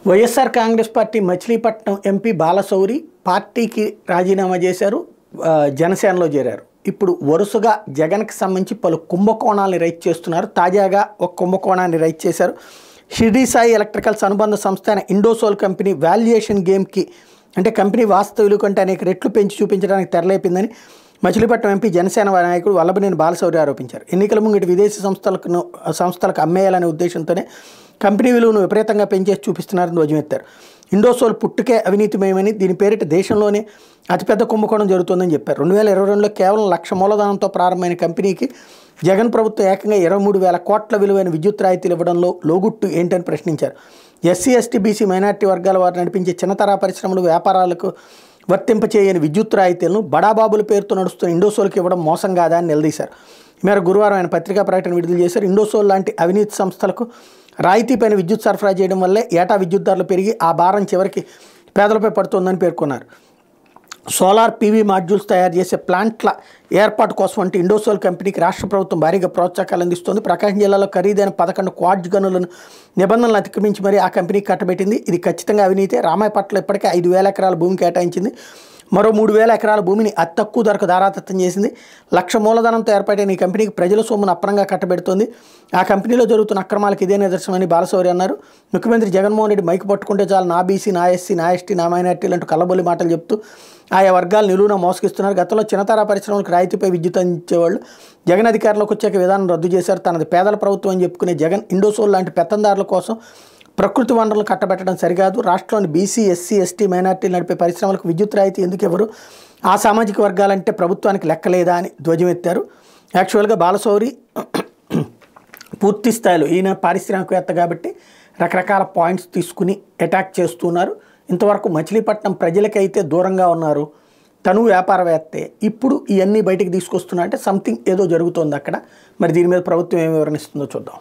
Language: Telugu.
వైఎస్ఆర్ కాంగ్రెస్ పార్టీ మచిలీపట్నం ఎంపీ బాలశౌరి పార్టీకి రాజీనామా చేశారు. జనసేనలో చేరారు. ఇప్పుడు వరుసగా జగన్కి సంబంధించి పలు కుంభకోణాలను రైట్ చేస్తున్నారు. తాజాగా ఒక కుంభకోణాన్ని రైట్ చేశారు. షిరిడి సాయి ఎలక్ట్రికల్స్ అనుబంధ సంస్థ అయిన ఇండోసోల్ కంపెనీ వాల్యుయేషన్ గేమ్కి అంటే కంపెనీ వాస్తవులు కంటే అనేక రెట్లు పెంచి చూపించడానికి తెరలేపిందని మచిలీపట్నం ఎంపీ జనసేన నాయకుడు వల్లభనేని బాలశౌరి ఆరోపించారు. ఎన్నికల ముంగిటి విదేశీ సంస్థలకు అమ్మేయాలనే ఉద్దేశంతోనే కంపెనీ విలువను విపరీతంగా పెంచేసి చూపిస్తున్నారని ధ్వజమెత్తారు. ఇండోసోల్ పుట్టుకే అవినీతిమయమని, దీని పేరిట దేశంలోనే అతిపెద్ద కుంభకోణం జరుగుతుందని చెప్పారు. 2022లో కేవలం 1,00,000 మూలధనంతో ప్రారంభమైన కంపెనీకి జగన్ ప్రభుత్వం ఏకంగా 23,000 కోట్ల విలువైన విద్యుత్ రాయితీలు ఇవ్వడంలో లోగుట్టు ఏంటని ప్రశ్నించారు. ఎస్సీ, ఎస్టీ, బీసీ, మైనార్టీ వర్గాల వారు నడిపించే చిన్నతరా పరిశ్రమలు, వ్యాపారాలకు వర్తింపచేయని విద్యుత్ రాయితీలను బడాబాబుల పేరుతో నడుస్తున్న ఇండోసోల్కి ఇవ్వడం మోసం కాదా అని నిలదీశారు. మేరకు గురువారం ఆయన పత్రికా ప్రకటన విడుదల చేశారు. ఇండోసోల్ లాంటి అవినీతి సంస్థలకు రాయితీపైన విద్యుత్ సరఫరా చేయడం వల్లే ఏటా విద్యుత్ ధరలు పెరిగి ఆ భారం చివరికి పేదలపై పడుతోందని పేర్కొన్నారు. సోలార్ పీవీ మాడ్యూల్స్ తయారు చేసే ప్లాంట్ల ఏర్పాటు కోసం అంటే ఇండోసోల్ కంపెనీకి రాష్ట్ర ప్రభుత్వం భారీగా ప్రోత్సాహాలు అందిస్తోంది. ప్రకాశం జిల్లాలో ఖరీదైన 11 క్వార్ట్జ్ గనులను నిబంధనలు అతిక్రమించి మరీ ఆ కంపెనీకి కట్టబెట్టింది. ఇది ఖచ్చితంగా అవినీతే. రామాయపట్ల ఇప్పటికే 5,000 ఎకరాల భూమి కేటాయించింది. మరో 3,000 ఎకరాల భూమిని అతి తక్కువ ధరకు ధారాదత్తం చేసింది. 1,00,000 మూలధనంతో ఏర్పడిన ఈ కంపెనీకి ప్రజల సొమ్మును అప్రంగా కట్టబెడుతోంది. ఆ కంపెనీలో జరుగుతున్న అక్రమాలకు ఇదే నిదర్శనమని బాలశౌరి అన్నారు. ముఖ్యమంత్రి జగన్మోహన్ రెడ్డి మైకు పట్టుకుంటే చాలు నా బీసీ, నా ఎస్సీ, నా ఎస్టీ, నా మైనార్టీలు అంటూ కల్లబొల్లి మాటలు చెప్తూ ఆయా వర్గాలు నిలువున మోసగిస్తున్నారు. గతంలో చిన్నతరా పరిశ్రమలకు రాయితీపై విద్యుత్ అందించేవాళ్ళు జగన్ అధికారంలోకి వచ్చాక విధానం రద్దు చేశారు. తనది పేదల ప్రభుత్వం అని చెప్పుకునే జగన్ ఇండోసోల్ లాంటి పెత్తందారుల కోసం ప్రకృతి వనరులు కట్టబెట్టడం సరికాదు. రాష్ట్రంలోని బీసీ, ఎస్సీ, ఎస్టీ, మైనార్టీలు నడిపే పరిశ్రమలకు విద్యుత్ రాయితీ ఎందుకు ఎవరు? ఆ సామాజిక వర్గాలంటే ప్రభుత్వానికి లెక్కలేదా అని ధ్వజమెత్తారు. యాక్చువల్గా బాలశౌరి పూర్తి స్థాయిలో ఈయన పారిశ్రామికవేత్త కాబట్టి రకరకాల పాయింట్స్ తీసుకుని అటాక్ చేస్తున్నారు. ఇంతవరకు మచిలీపట్నం ప్రజలకైతే దూరంగా ఉన్నారు. తను వ్యాపారవేత్తే. ఇప్పుడు ఇవన్నీ బయటికి తీసుకొస్తున్నా అంటే సంథింగ్ ఏదో జరుగుతోంది అక్కడ. మరి దీని మీద ప్రభుత్వం ఏమి వివరణిస్తుందో చూద్దాం.